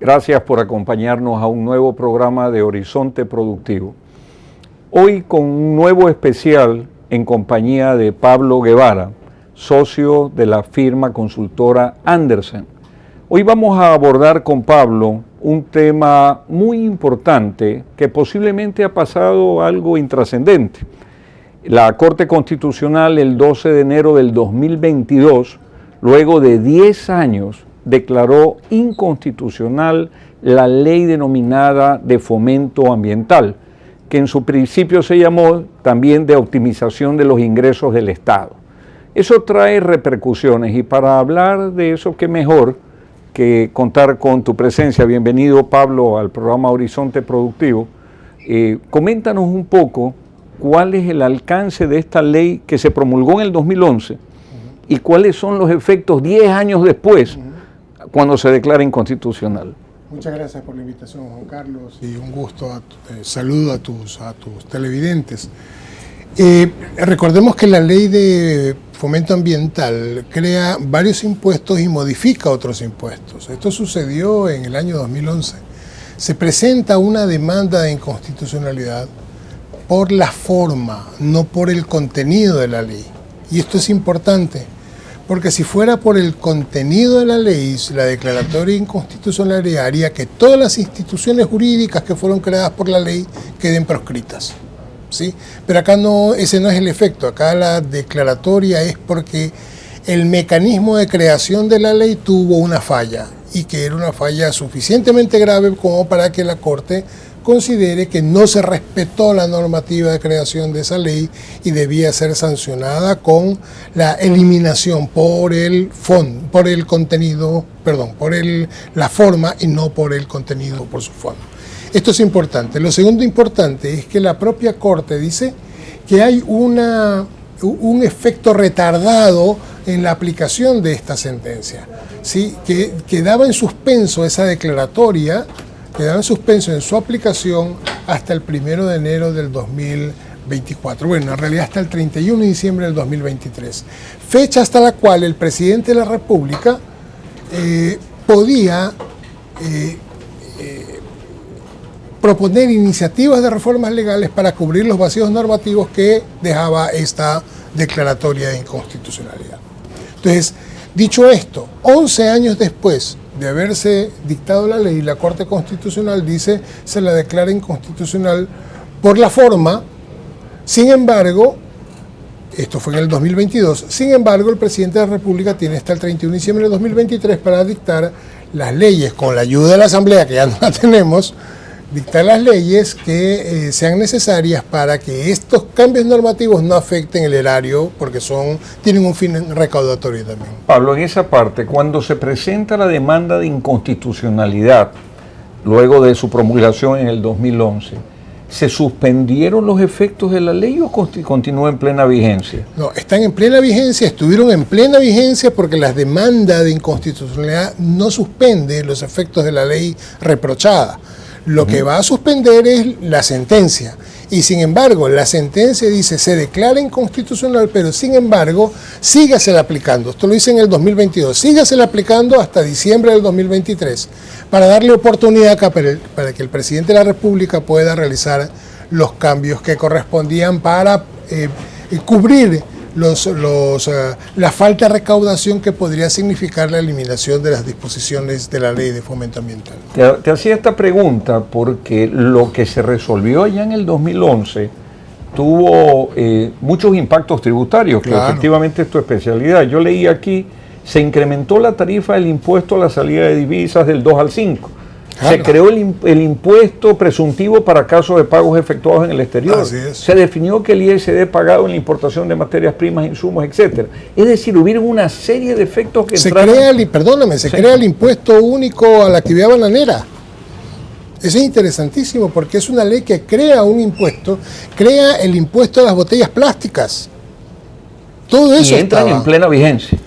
Gracias por acompañarnos a un nuevo programa de Horizonte Productivo. Hoy con un nuevo especial en compañía de Pablo Guevara, socio de la firma consultora Andersen. Hoy vamos a abordar con Pablo un tema muy importante que posiblemente ha pasado algo intrascendente. La Corte Constitucional el 12 de enero del 2022, luego de 10 años, declaró inconstitucional la ley denominada de fomento ambiental, que en su principio se llamó también de optimización de los ingresos del Estado. Eso trae repercusiones y para hablar de eso, qué mejor que contar con tu presencia. Bienvenido, Pablo, al programa Horizonte Productivo. Coméntanos un poco cuál es el alcance de esta ley que se promulgó en el 2011 y cuáles son los efectos 10 años después cuando se declara inconstitucional. Muchas gracias por la invitación, Juan Carlos, y un gusto, saludo a tus televidentes. Recordemos que la ley de fomento ambiental crea varios impuestos y modifica otros impuestos. Esto sucedió en el año 2011. Se presenta una demanda de inconstitucionalidad por la forma, no por el contenido de la ley. Y esto es importante, porque si fuera por el contenido de la ley, la declaratoria de inconstitucionalidad haría que todas las instituciones jurídicas que fueron creadas por la ley queden proscritas, ¿sí? Pero acá no, ese no es el efecto. Acá la declaratoria es porque el mecanismo de creación de la ley tuvo una falla, y que era una falla suficientemente grave como para que la Corte considere que no se respetó la normativa de creación de esa ley y debía ser sancionada con la eliminación por el contenido, la forma y no por el contenido, por su forma. Esto es importante. Lo segundo importante es que la propia Corte dice que hay un efecto retardado en la aplicación de esta sentencia, ¿sí? Que quedaba en suspenso esa declaratoria, quedaba en suspenso en su aplicación hasta el 1 de enero del 2024. Bueno, en realidad hasta el 31 de diciembre del 2023. Fecha hasta la cual el presidente de la República podía proponer iniciativas de reformas legales para cubrir los vacíos normativos que dejaba esta declaratoria de inconstitucionalidad. Entonces, dicho esto, 11 años después de haberse dictado la ley, la Corte Constitucional dice se la declara inconstitucional por la forma. Sin embargo, esto fue en el 2022, sin embargo el presidente de la República tiene hasta el 31 de diciembre de 2023 para dictar las leyes, con la ayuda de la Asamblea, que ya no la tenemos, dictar las leyes que sean necesarias para que estos cambios normativos no afecten el erario, porque tienen un fin recaudatorio también. Pablo, en esa parte, cuando se presenta la demanda de inconstitucionalidad, luego de su promulgación en el 2011, ¿se suspendieron los efectos de la ley o continúa en plena vigencia? No, están en plena vigencia, estuvieron en plena vigencia porque la demanda de inconstitucionalidad no suspende los efectos de la ley reprochada. Lo que va a suspender es la sentencia. Y sin embargo, la sentencia dice, se declara inconstitucional, pero sin embargo, sígasela aplicando. Esto lo dice en el 2022. Sígasela aplicando hasta diciembre del 2023, para darle oportunidad para que el presidente de la República pueda realizar los cambios que correspondían para cubrir la falta de recaudación que podría significar la eliminación de las disposiciones de la ley de fomento ambiental. Te hacía esta pregunta porque lo que se resolvió allá en el 2011 tuvo muchos impactos tributarios, que claro, efectivamente es tu especialidad. Yo leí aquí, se incrementó la tarifa del impuesto a la salida de divisas del 2 al 5. Claro. Se creó el impuesto presuntivo para casos de pagos efectuados en el exterior. Así es. Se definió que el ISD pagado en la importación de materias primas, insumos, etc. Es decir, hubieron una serie de efectos que crea el impuesto único a la actividad bananera. Eso es interesantísimo porque es una ley que crea un impuesto, crea el impuesto a las botellas plásticas. Todo eso entran en plena vigencia.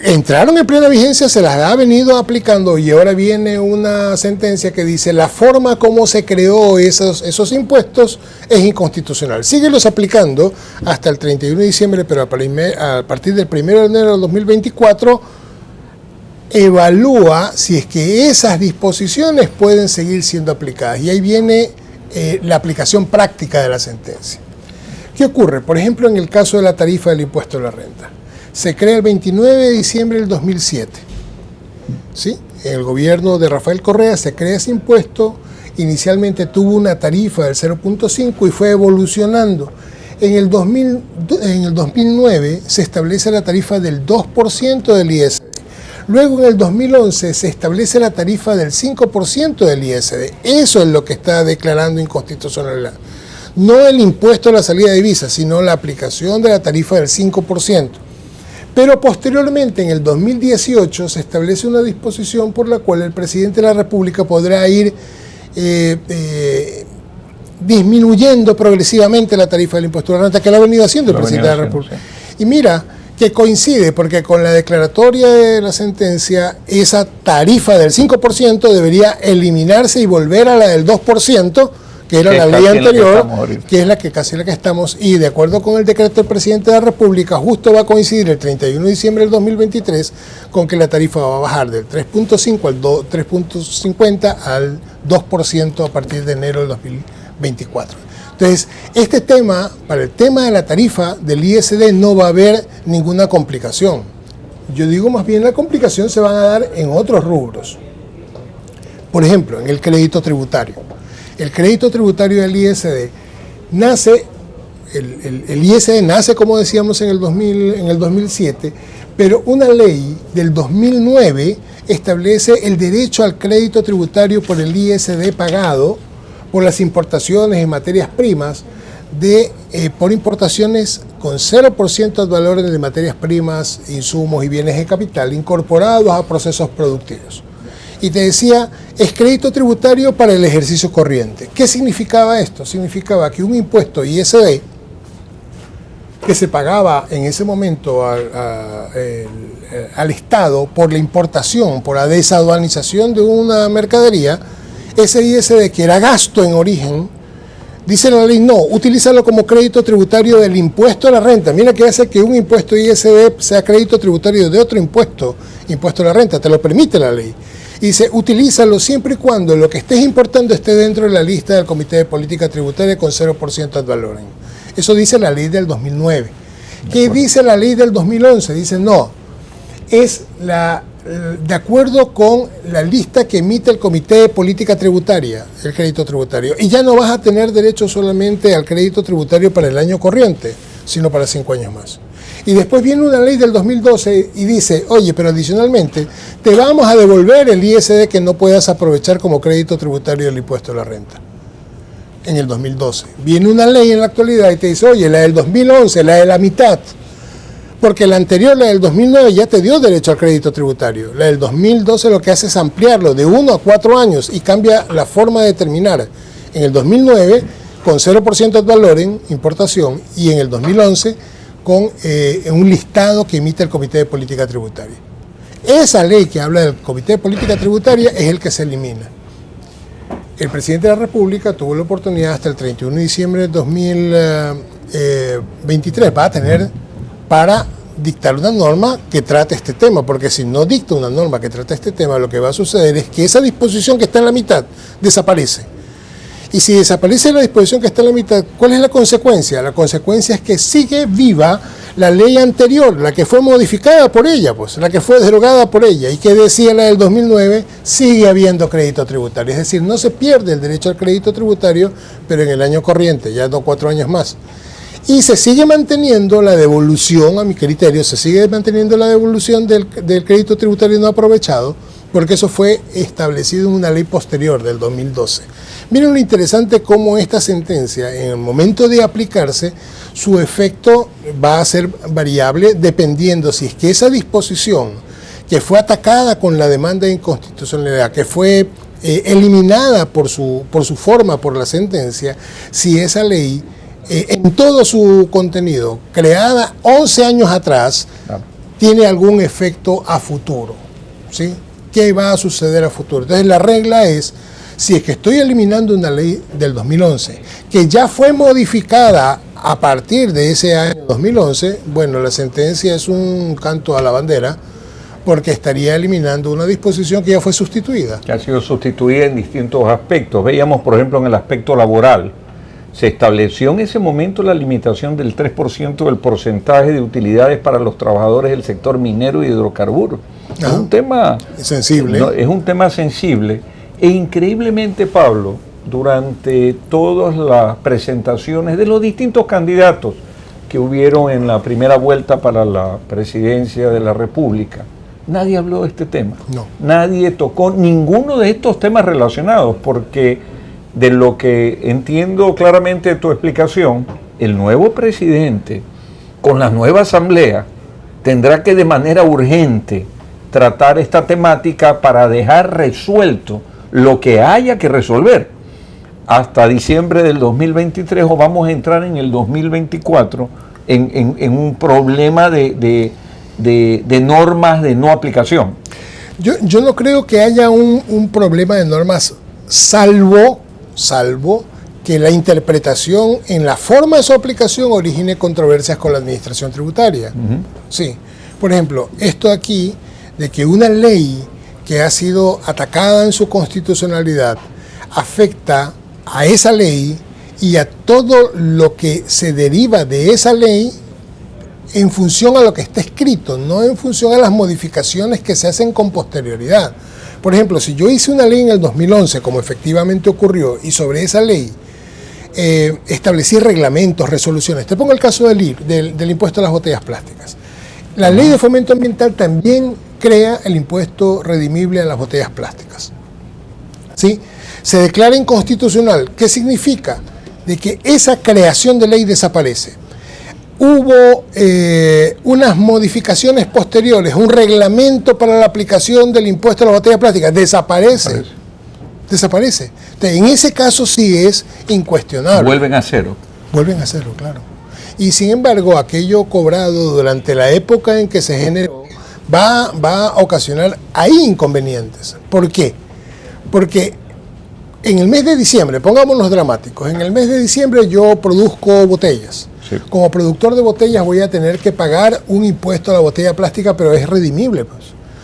Entraron en plena vigencia, se las ha venido aplicando y ahora viene una sentencia que dice la forma como se creó esos impuestos es inconstitucional. Síguelos aplicando hasta el 31 de diciembre, pero a partir del 1 de enero del 2024 evalúa si es que esas disposiciones pueden seguir siendo aplicadas. Y ahí viene la aplicación práctica de la sentencia. ¿Qué ocurre? Por ejemplo, en el caso de la tarifa del impuesto a la renta. Se crea el 29 de diciembre del 2007. ¿Sí? En el gobierno de Rafael Correa se crea ese impuesto. Inicialmente tuvo una tarifa del 0.5 y fue evolucionando. En el 2009 se establece la tarifa del 2% del ISD. Luego en el 2011 se establece la tarifa del 5% del ISD. Eso es lo que está declarando inconstitucionalidad. No el impuesto a la salida de divisas, sino la aplicación de la tarifa del 5%. Pero posteriormente, en el 2018, se establece una disposición por la cual el presidente de la República podrá ir disminuyendo progresivamente la tarifa del impuesto a la renta, que lo ha venido haciendo el presidente de la República. Sí. Y mira, que coincide, porque con la declaratoria de la sentencia, esa tarifa del 5% debería eliminarse y volver a la del 2%, que era la ley anterior, que es la que casi la que estamos, y de acuerdo con el decreto del presidente de la República, justo va a coincidir el 31 de diciembre del 2023 con que la tarifa va a bajar del 3.5 al 3.50 al 2% a partir de enero del 2024. Entonces, este tema, para el tema de la tarifa del ISD no va a haber ninguna complicación. Yo digo más bien la complicación se van a dar en otros rubros. Por ejemplo, en el crédito tributario. El crédito tributario del ISD nace, el ISD nace, como decíamos, en el 2007, pero una ley del 2009 establece el derecho al crédito tributario por el ISD pagado por las importaciones en materias primas, por importaciones con 0% de valores de materias primas, insumos y bienes de capital incorporados a procesos productivos. Y te decía, es crédito tributario para el ejercicio corriente. ¿Qué significaba esto? Significaba que un impuesto ISD que se pagaba en ese momento al Estado por la importación, por la desaduanización de una mercadería, ese ISD que era gasto en origen, dice la ley, no, utilízalo como crédito tributario del impuesto a la renta. Mira que hace que un impuesto ISD sea crédito tributario de otro impuesto a la renta, te lo permite la ley. Y dice, utilízalo siempre y cuando lo que estés importando esté dentro de la lista del Comité de Política Tributaria con 0% ad valorem. Eso dice la ley del 2009. ¿Qué dice la ley del 2011? Dice, no, es de acuerdo con la lista que emite el Comité de Política Tributaria, el crédito tributario. Y ya no vas a tener derecho solamente al crédito tributario para el año corriente, sino para 5 años más. Y después viene una ley del 2012 y dice, oye, pero adicionalmente te vamos a devolver el ISD que no puedas aprovechar como crédito tributario del impuesto a la renta. En el 2012. Viene una ley en la actualidad y te dice, oye, la del 2011, la de la mitad. Porque la anterior, la del 2009, ya te dio derecho al crédito tributario. La del 2012 lo que hace es ampliarlo de 1 a 4 años y cambia la forma de determinar. En el 2009, con 0% ad valorem, importación, y en el 2011, con un listado que emite el Comité de Política Tributaria. Esa ley que habla del Comité de Política Tributaria es el que se elimina. El presidente de la República tuvo la oportunidad hasta el 31 de diciembre de 2023 para dictar una norma que trate este tema, porque si no dicta una norma que trate este tema, lo que va a suceder es que esa disposición que está en la mitad desaparece. Y si desaparece la disposición que está en la mitad, ¿cuál es la consecuencia? La consecuencia es que sigue viva la ley anterior, la que fue modificada por ella, pues, la que fue derogada por ella, y que decía la del 2009, sigue habiendo crédito tributario. Es decir, no se pierde el derecho al crédito tributario, pero en el año corriente, ya no 4 años más. Y se sigue manteniendo la devolución, a mi criterio, se sigue manteniendo la devolución del crédito tributario no aprovechado, porque eso fue establecido en una ley posterior del 2012. Miren lo interesante cómo esta sentencia, en el momento de aplicarse, su efecto va a ser variable dependiendo si es que esa disposición que fue atacada con la demanda de inconstitucionalidad, que fue eliminada por su forma, por la sentencia, si esa ley, en todo su contenido, creada 11 años atrás, tiene algún efecto a futuro, ¿sí? ¿Qué va a suceder a futuro? Entonces la regla es, si es que estoy eliminando una ley del 2011, que ya fue modificada a partir de ese año 2011, bueno, la sentencia es un canto a la bandera, porque estaría eliminando una disposición que ya fue sustituida. Que ha sido sustituida en distintos aspectos. Veíamos, por ejemplo, en el aspecto laboral, se estableció en ese momento la limitación del 3% del porcentaje de utilidades para los trabajadores del sector minero y hidrocarburos. Es un tema sensible. No, es un tema sensible. E increíblemente, Pablo, durante todas las presentaciones de los distintos candidatos que hubieron en la primera vuelta para la presidencia de la República, nadie habló de este tema. No. Nadie tocó ninguno de estos temas relacionados, porque de lo que entiendo claramente de tu explicación, el nuevo presidente, con la nueva asamblea, tendrá que de manera urgente tratar esta temática para dejar resuelto lo que haya que resolver hasta diciembre del 2023, o vamos a entrar en el 2024 en un problema de normas de no aplicación. Yo no creo que haya un problema de normas, salvo que la interpretación en la forma de su aplicación origine controversias con la administración tributaria. Sí. Por ejemplo, esto aquí de que una ley que ha sido atacada en su constitucionalidad afecta a esa ley y a todo lo que se deriva de esa ley en función a lo que está escrito, no en función a las modificaciones que se hacen con posterioridad. Por ejemplo, si yo hice una ley en el 2011, como efectivamente ocurrió, y sobre esa ley establecí reglamentos, resoluciones. Te pongo el caso del impuesto a las botellas plásticas. La ley de fomento ambiental también crea el impuesto redimible a las botellas plásticas. ¿Sí? Se declara inconstitucional. ¿Qué significa? De que esa creación de ley desaparece. Hubo unas modificaciones posteriores, un reglamento para la aplicación del impuesto a las botellas plásticas, desaparece. Entonces, en ese caso sí es incuestionable. Vuelven a cero. Vuelven a cero, claro. Y sin embargo, aquello cobrado durante la época en que se generó va a ocasionar ahí inconvenientes. ¿Por qué? Porque en el mes de diciembre, pongámonos dramáticos, en el mes de diciembre yo produzco botellas. Sí. Como productor de botellas voy a tener que pagar un impuesto a la botella plástica, pero es redimible, pues.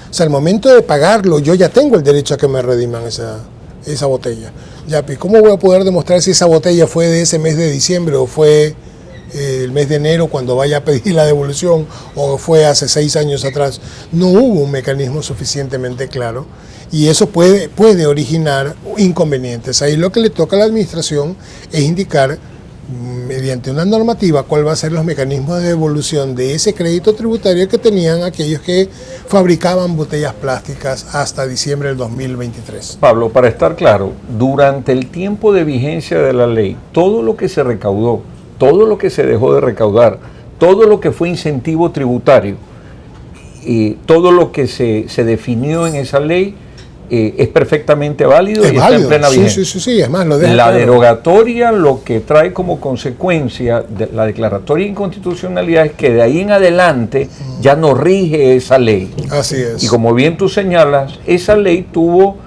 O sea, al momento de pagarlo, yo ya tengo el derecho a que me rediman esa botella. Ya, pues, ¿cómo voy a poder demostrar si esa botella fue de ese mes de diciembre o fue el mes de enero cuando vaya a pedir la devolución o fue hace 6 años atrás? No hubo un mecanismo suficientemente claro y eso puede originar inconvenientes. Ahí lo que le toca a la administración es indicar mediante una normativa cuál va a ser los mecanismos de devolución de ese crédito tributario que tenían aquellos que fabricaban botellas plásticas hasta diciembre del 2023. Pablo, para estar claro, durante el tiempo de vigencia de la ley, todo lo que se recaudó, todo lo que se dejó de recaudar, todo lo que fue incentivo tributario y todo lo que se definió en esa ley es perfectamente válido y está en plena vigencia. Sí, es más, lo deja la claro. derogatoria lo que trae como consecuencia de la declaratoria de inconstitucionalidad es que de ahí en adelante ya no rige esa ley. Así es. Y como bien tú señalas, esa ley tuvo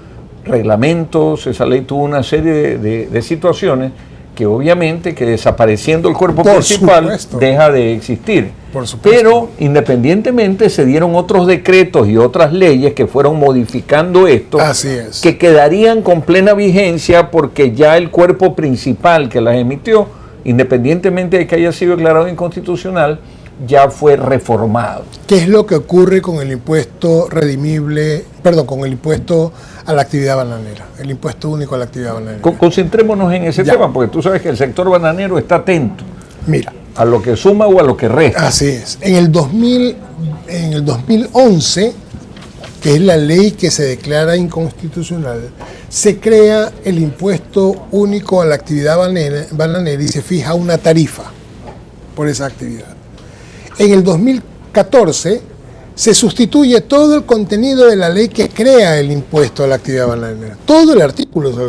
reglamentos, esa ley tuvo una serie de situaciones que obviamente que desapareciendo el cuerpo principal deja de existir. Por supuesto. Pero independientemente se dieron otros decretos y otras leyes que fueron modificando esto, así es, que quedarían con plena vigencia porque ya el cuerpo principal que las emitió, independientemente de que haya sido declarado inconstitucional, ya fue reformado. ¿Qué es lo que ocurre con el impuesto redimible, con el impuesto a la actividad bananera, el impuesto único a la actividad bananera? Concentrémonos en ese tema, porque tú sabes que el sector bananero está atento. Mira, a lo que suma o a lo que resta. Así es. En el 2011, que es la ley que se declara inconstitucional, se crea el impuesto único a la actividad bananera y se fija una tarifa por esa actividad. En el 2014 se sustituye todo el contenido de la ley que crea el impuesto a la actividad bananera. Todo el artículo se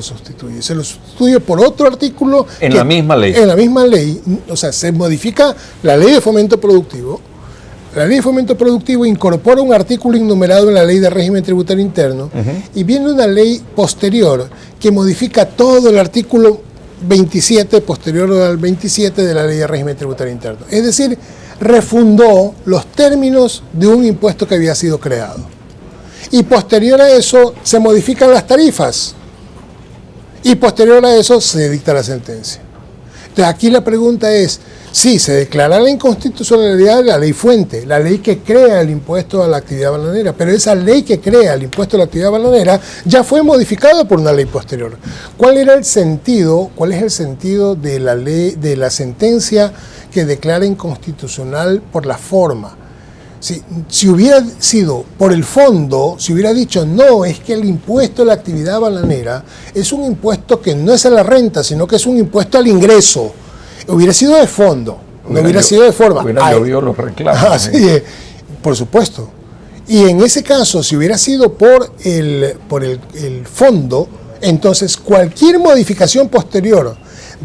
lo sustituye por otro artículo. En la misma ley. En la misma ley, o sea, se modifica la ley de fomento productivo. La ley de fomento productivo incorpora un artículo innumerado en la ley de régimen tributario interno y viene una ley posterior que modifica todo el artículo 27, posterior al 27 de la ley de régimen tributario interno. Es decir, refundó los términos de un impuesto que había sido creado. y posterior a eso se modifican las tarifas, y posterior a eso se dicta la sentencia. Entonces aquí la pregunta es, sí, se declara la inconstitucionalidad de la ley fuente, la ley que crea el impuesto a la actividad bananera, pero esa ley que crea el impuesto a la actividad bananera ya fue modificada por una ley posterior. ¿Cuál era el sentido? ¿Cuál es el sentido de la ley, de la sentencia que declara inconstitucional por la forma? Si hubiera sido por el fondo, si hubiera dicho, no, es que el impuesto a la actividad bananera es un impuesto que no es a la renta, sino que es un impuesto al ingreso, hubiera sido de fondo, no hubiera sido de forma. Hubiera llovido los reclamos. Así es, por supuesto. Y en ese caso, si hubiera sido por el fondo, entonces cualquier modificación posterior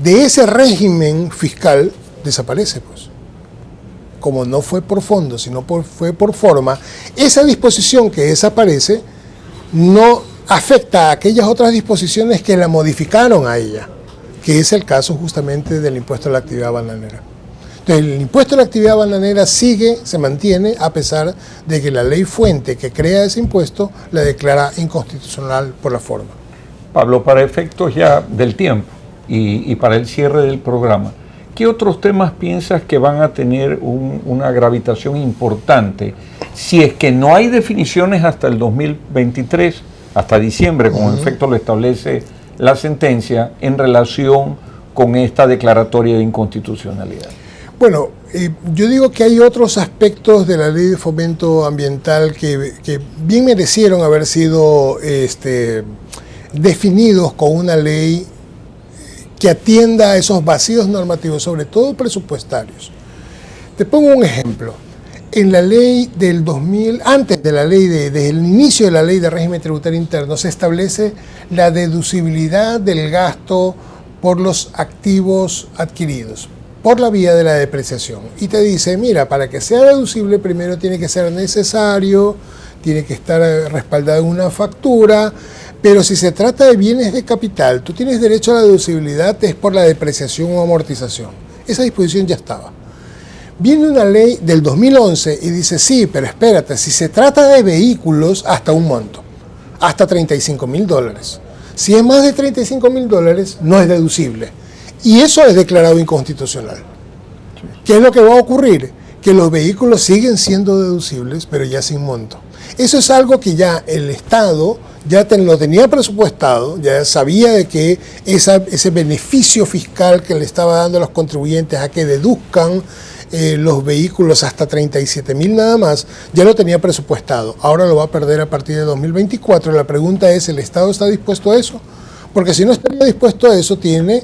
de ese régimen fiscal desaparece, pues. Como no fue por fondo, sino fue por forma, esa disposición que desaparece no afecta a aquellas otras disposiciones que la modificaron a ella, que es el caso justamente del impuesto a la actividad bananera. Entonces, el impuesto a la actividad bananera se mantiene a pesar de que la ley fuente que crea ese impuesto la declara inconstitucional por la forma. Pablo, para efectos ya del tiempo y para el cierre del programa, ¿qué otros temas piensas que van a tener una gravitación importante si es que no hay definiciones hasta el 2023, hasta diciembre, como en efecto lo establece la sentencia, en relación con esta declaratoria de inconstitucionalidad? Bueno, yo digo que hay otros aspectos de la ley de fomento ambiental que bien merecieron haber sido definidos con una ley que atienda a esos vacíos normativos, sobre todo presupuestarios. Te pongo un ejemplo. En la ley del 2000, antes de la ley, desde el inicio de la ley de régimen tributario interno, se establece la deducibilidad del gasto por los activos adquiridos, por la vía de la depreciación. Y te dice, mira, para que sea deducible, primero tiene que ser necesario, tiene que estar respaldado en una factura, pero si se trata de bienes de capital, tú tienes derecho a la deducibilidad, es por la depreciación o amortización. Esa disposición ya estaba. Viene una ley del 2011 y dice, sí, pero espérate, si se trata de vehículos, hasta un monto, hasta $35.000. Si es más de $35.000, no es deducible. Y eso es declarado inconstitucional. ¿Qué es lo que va a ocurrir? Que los vehículos siguen siendo deducibles, pero ya sin monto. Eso es algo que ya el Estado ya lo tenía presupuestado, ya sabía de que ese beneficio fiscal que le estaba dando a los contribuyentes a que deduzcan los vehículos hasta 37.000 nada más, ya lo tenía presupuestado. Ahora lo va a perder a partir de 2024. La pregunta es, ¿el Estado está dispuesto a eso? Porque si no estaría dispuesto a eso, tiene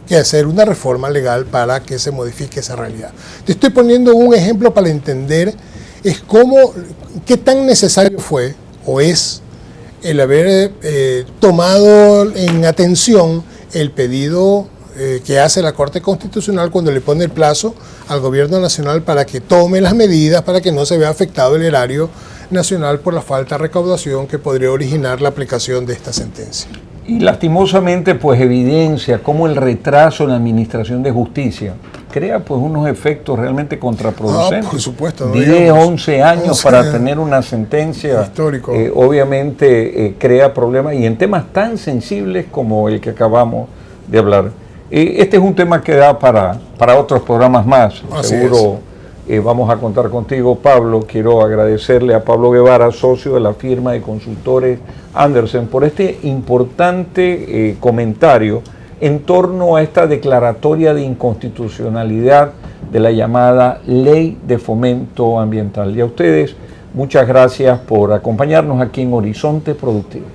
que hacer una reforma legal para que se modifique esa realidad. Te estoy poniendo un ejemplo para entender qué tan necesario fue o es el haber tomado en atención el pedido que hace la Corte Constitucional cuando le pone el plazo al Gobierno Nacional para que tome las medidas para que no se vea afectado el erario nacional por la falta de recaudación que podría originar la aplicación de esta sentencia. Y lastimosamente pues evidencia cómo el retraso en la administración de justicia crea pues unos efectos realmente contraproducentes. Por supuesto. 10, 11 años para tener una sentencia histórico. Obviamente crea problemas y en temas tan sensibles como el que acabamos de hablar. Este es un tema que da para otros programas más. Así seguro vamos a contar contigo, Pablo. Quiero agradecerle a Pablo Guevara, socio de la firma de consultores Andersen, por este importante comentario en torno a esta declaratoria de inconstitucionalidad de la llamada Ley de Fomento Ambiental. Y a ustedes, muchas gracias por acompañarnos aquí en Horizonte Productivo.